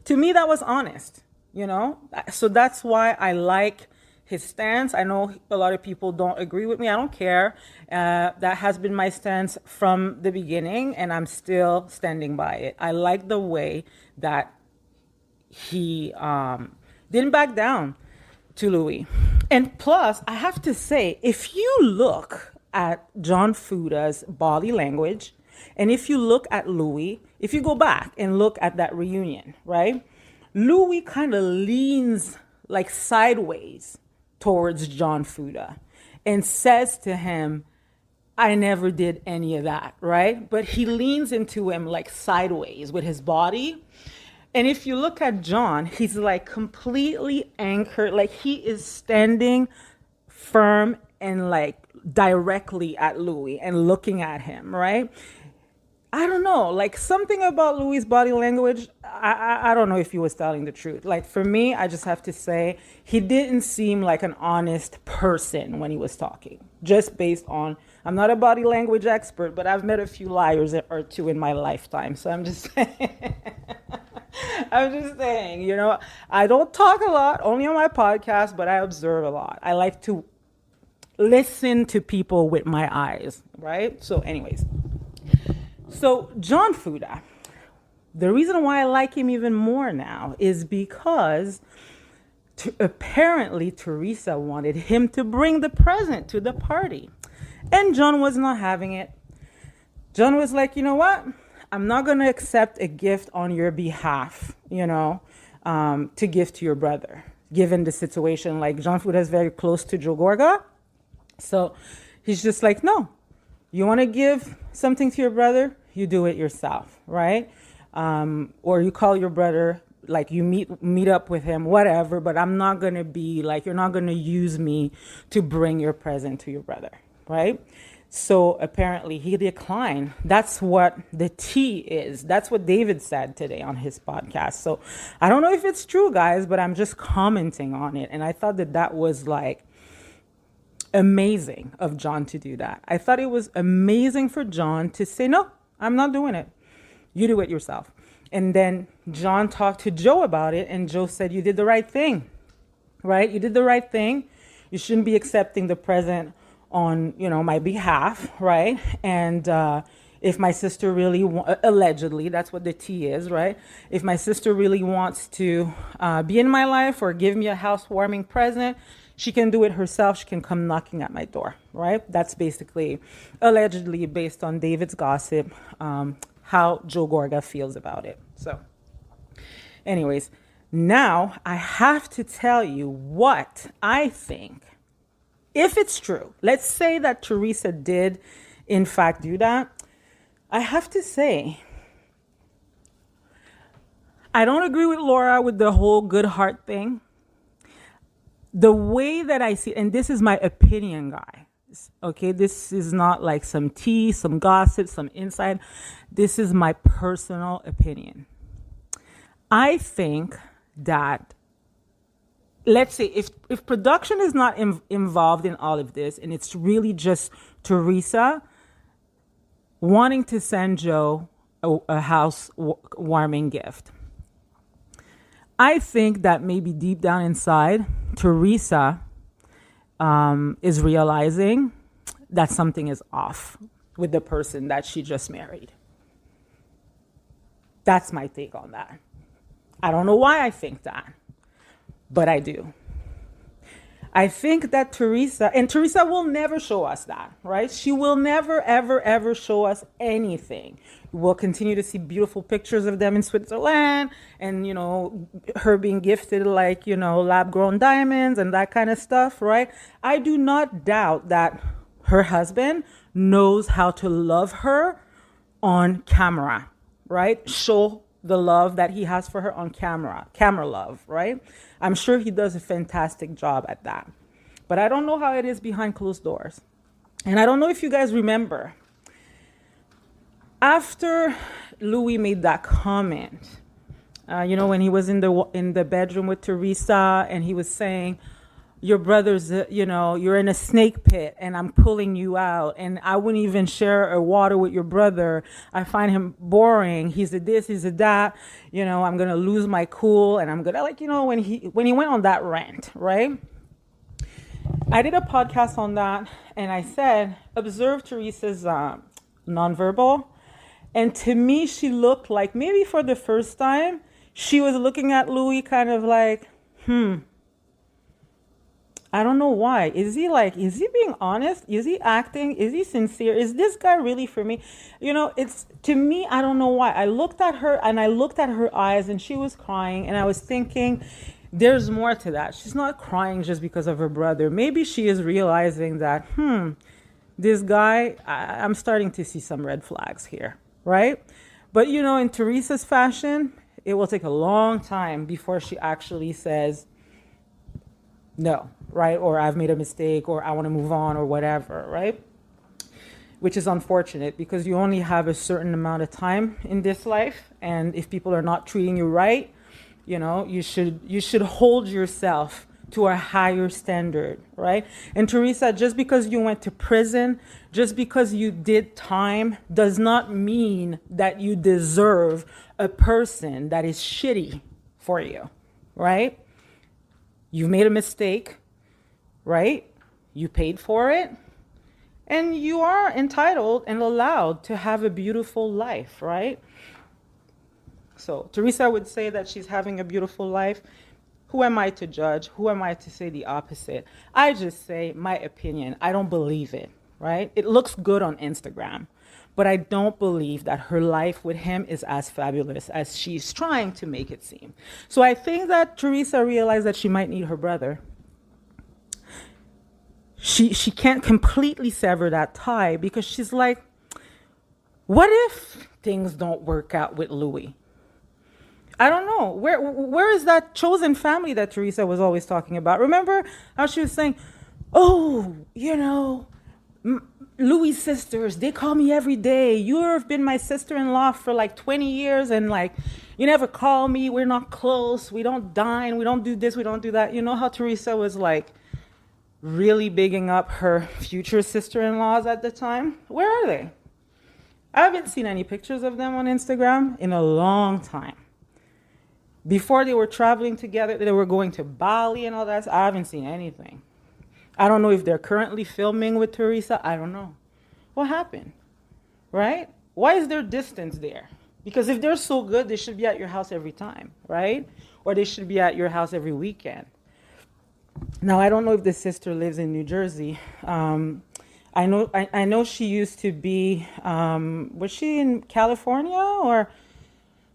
To me, that was honest, So that's why I like his stance. I know a lot of people don't agree with me. I don't care. That has been my stance from the beginning, and I'm still standing by it. I like the way that he didn't back down to Louis. And plus, I have to say, if you look at John Fuda's body language, and if you look at Louis, if you go back and look at that reunion, right? Louis kind of leans like sideways towards John Fuda and says to him, I never did any of that, right? But he leans into him like sideways with his body. And if you look at John, he's like completely anchored, like he is standing firm and like directly at Louis and looking at him, right? I don't know, like something about Louis' body language, I don't know if he was telling the truth. Like for me, I just have to say, he didn't seem like an honest person when he was talking, just based on, I'm not a body language expert, but I've met a few liars or two in my lifetime. So I'm just saying, I don't talk a lot, only on my podcast, but I observe a lot. I like to listen to people with my eyes, right? So anyways. So John Fuda, the reason why I like him even more now is because apparently Teresa wanted him to bring the present to the party. And John was not having it. John was like, you know what? I'm not going to accept a gift on your behalf, to give to your brother, given the situation. Like John Fuda is very close to joegorga. So he's just like, no, you want to give something to your brother? You do it yourself, right? Or you call your brother, like you meet up with him, whatever, but I'm not going to be like, you're not going to use me to bring your present to your brother, right? So apparently he declined. That's what the tea is. That's what David said today on his podcast. So I don't know if it's true, guys, but I'm just commenting on it. And I thought that was like amazing of John to do that. I thought it was amazing for John to say, no, I'm not doing it. You do it yourself. And then John talked to Joe about it, and Joe said, you did the right thing, right? You did the right thing. You shouldn't be accepting the present on, my behalf, right? And if my sister really, allegedly, that's what the tea is, right? If my sister really wants to be in my life or give me a housewarming present, she can do it herself. She can come knocking at my door, right? That's basically, allegedly, based on David's gossip, how joegorga feels about it. So, anyways, now I have to tell you what I think. If it's true, let's say that Teresa did, in fact, do that. I have to say, I don't agree with Laura with the whole good heart thing. The way that I see, and this is my opinion, guys, okay? This is not like some tea, some gossip, some insight. This is my personal opinion. I think that, let's say, if production is not involved in all of this, and it's really just Teresa wanting to send Joe a housewarming gift, I think that maybe deep down inside, Teresa is realizing that something is off with the person that she just married. That's my take on that. I don't know why I think that, but I do. I think that Teresa will never show us that, right? She will never, ever, ever show us anything. We'll continue to see beautiful pictures of them in Switzerland and, her being gifted like, lab-grown diamonds and that kind of stuff, right? I do not doubt that her husband knows how to love her on camera, right? Show the love that he has for her on camera love, right? I'm sure he does a fantastic job at that. But I don't know how it is behind closed doors. And I don't know if you guys remember, after Louis made that comment, when he was in the bedroom with Teresa and he was saying, your brother's, you're in a snake pit and I'm pulling you out, and I wouldn't even share a water with your brother. I find him boring. He's a this, he's a that. I'm going to lose my cool, and I'm going to, when he went on that rant, right? I did a podcast on that, and I said, observe Teresa's nonverbal. And to me, she looked like, maybe for the first time, she was looking at Louis kind of like, I don't know why. Is he being honest? Is he acting? Is he sincere? Is this guy really for me? It's, to me, I don't know why. I looked at her and I looked at her eyes and she was crying, and I was thinking, there's more to that. She's not crying just because of her brother. Maybe she is realizing that, this guy, I'm starting to see some red flags here, right? But, in Teresa's fashion, it will take a long time before she actually says no, right? Or I've made a mistake, or I want to move on, or whatever, right? Which is unfortunate, because you only have a certain amount of time in this life. And if people are not treating you right, you should hold yourself to a higher standard, right? And Teresa, just because you went to prison, just because you did time, does not mean that you deserve a person that is shitty for you, right? You've made a mistake, right? You paid for it, and you are entitled and allowed to have a beautiful life, right? So Teresa would say that she's having a beautiful life. Who am I to judge? Who am I to say the opposite? I just say my opinion. I don't believe it, right? It looks good on Instagram, but I don't believe that her life with him is as fabulous as she's trying to make it seem. So I think that Teresa realized that she might need her brother. She can't completely sever that tie, because she's like, what if things don't work out with Louis? I don't know. Where is that chosen family that Teresa was always talking about? Remember how she was saying, Louis' sisters, they call me every day. You've been my sister-in-law for like 20 years, and like, you never call me. We're not close. We don't dine. We don't do this. We don't do that. You know how Teresa was like really bigging up her future sister-in-laws at the time? Where are they? I haven't seen any pictures of them on Instagram in a long time. Before they were traveling together, they were going to Bali and all that. I haven't seen anything. I don't know if they're currently filming with Teresa. I don't know. What happened? Right? Why is there distance there? Because if they're so good, they should be at your house every time, right? Or they should be at your house every weekend. Now, I don't know if the sister lives in New Jersey. I know she used to be, was she in California or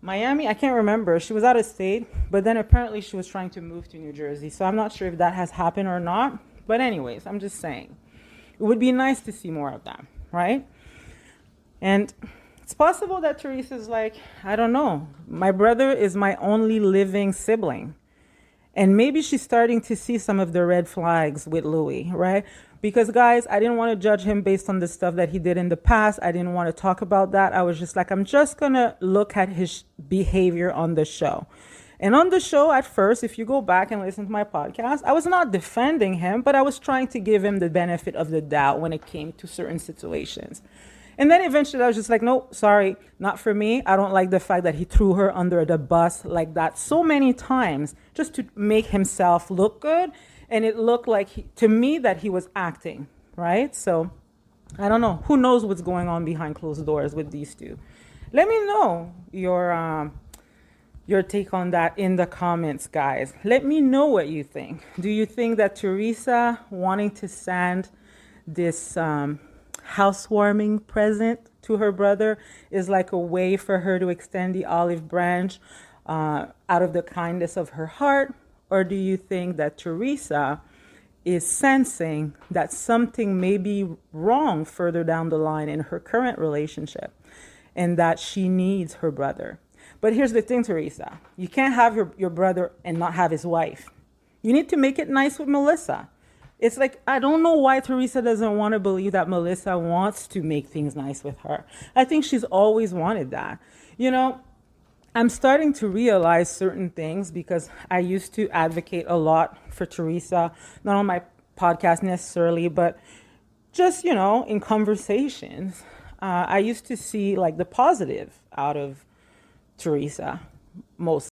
Miami? I can't remember. She was out of state, but then apparently she was trying to move to New Jersey. So I'm not sure if that has happened or not. But anyways, I'm just saying, it would be nice to see more of them, right? And it's possible that Teresa's like, I don't know, my brother is my only living sibling. And maybe she's starting to see some of the red flags with Louis, right? Because, guys, I didn't want to judge him based on the stuff that he did in the past. I didn't want to talk about that. I was just like, I'm just going to look at his behavior on the show. And on the show at first, if you go back and listen to my podcast, I was not defending him, but I was trying to give him the benefit of the doubt when it came to certain situations. And then eventually I was just like, no, sorry, not for me. I don't like the fact that he threw her under the bus like that so many times just to make himself look good. And it looked like, to me, that he was acting, right? So I don't know. Who knows what's going on behind closed doors with these two? Let me know your take on that in the comments, guys. Let me know what you think. Do you think that Teresa wanting to send this housewarming present to her brother is like a way for her to extend the olive branch out of the kindness of her heart? Or do you think that Teresa is sensing that something may be wrong further down the line in her current relationship and that she needs her brother? But here's the thing, Teresa. You can't have your brother and not have his wife. You need to make it nice with Melissa. It's like, I don't know why Teresa doesn't want to believe that Melissa wants to make things nice with her. I think she's always wanted that. You know, I'm starting to realize certain things because I used to advocate a lot for Teresa, not on my podcast necessarily, but just, in conversations. I used to see like the positive out of Teresa most.